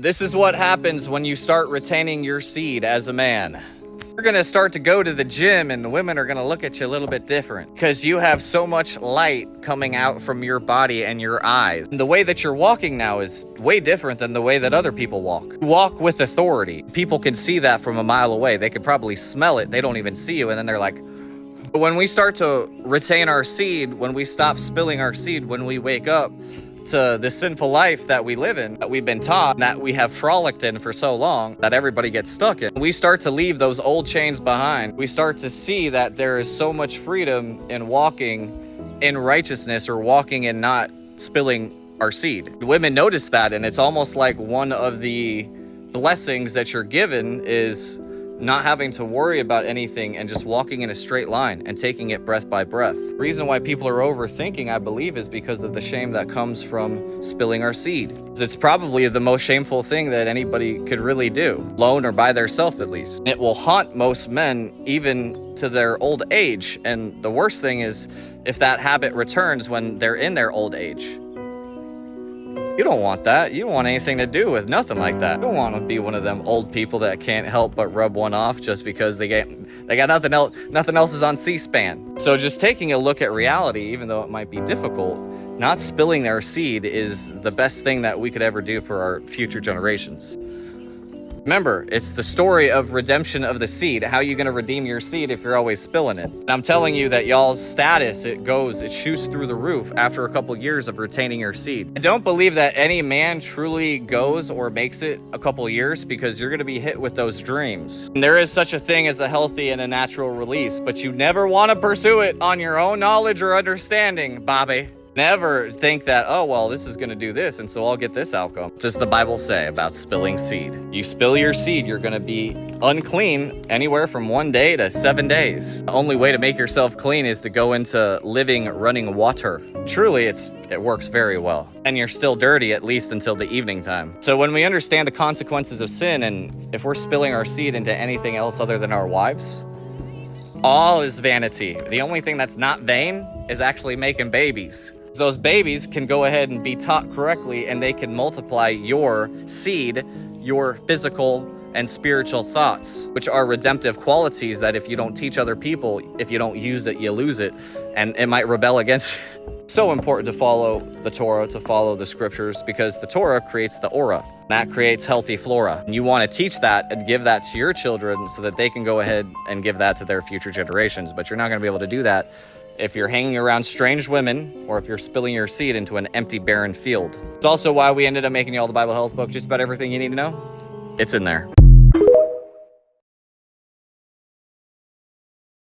This is what happens when you start retaining your seed as a man. You're gonna start to go to the gym and the women are gonna look at you a little bit different because you have so much light coming out from your body and your eyes. And the way that you're walking now is way different than the way that other people walk. You walk with authority. People can see that from a mile away. They can probably smell it. They don't even see you. And then they're like, when we start to retain our seed, when we stop spilling our seed, when we wake up to the sinful life that we live in, that we've been taught, that we have frolicked in for so long, that everybody gets stuck in. We start to leave those old chains behind. We start to see that there is so much freedom in walking in righteousness or walking and not spilling our seed. Women notice that, and it's almost like one of the blessings that you're given is not having to worry about anything and just walking in a straight line and taking it breath by breath. The reason why people are overthinking, I believe, is because of the shame that comes from spilling our seed. It's probably the most shameful thing that anybody could really do, alone or by theirself at least. It will haunt most men even to their old age. And the worst thing is if that habit returns when they're in their old age. You don't want that. You don't want anything to do with nothing like that. You don't want to be one of them old people that can't help but rub one off just because they got nothing else is on C-SPAN. So just taking a look at reality, even though it might be difficult, not spilling their seed is the best thing that we could ever do for our future generations. Remember, it's the story of redemption of the seed. How are you going to redeem your seed if you're always spilling it? And I'm telling you that y'all's status, it shoots through the roof after a couple years of retaining your seed. I don't believe that any man truly goes or makes it a couple years because you're going to be hit with those dreams. And there is such a thing as a healthy and a natural release, but you never want to pursue it on your own knowledge or understanding, Bobby. Never think that, oh, well, this is going to do this, and so I'll get this outcome. What does the Bible say about spilling seed? You spill your seed, you're going to be unclean anywhere from 1 day to 7 days. The only way to make yourself clean is to go into living, running water. Truly, it works very well. And you're still dirty, at least until the evening time. So when we understand the consequences of sin, and if we're spilling our seed into anything else other than our wives, all is vanity. The only thing that's not vain is actually making babies. Those babies can go ahead and be taught correctly, and they can multiply your seed, your physical and spiritual thoughts, which are redemptive qualities that if you don't teach other people, if you don't use it, you lose it, and it might rebel against you. So important to follow the Torah, to follow the scriptures, because the Torah creates the aura. That creates healthy flora. And you want to teach that and give that to your children so that they can go ahead and give that to their future generations. But you're not going to be able to do that if you're hanging around strange women or if you're spilling your seed into an empty, barren field. It's also why we ended up making you all the Bible Health book, just about everything you need to know. It's in there.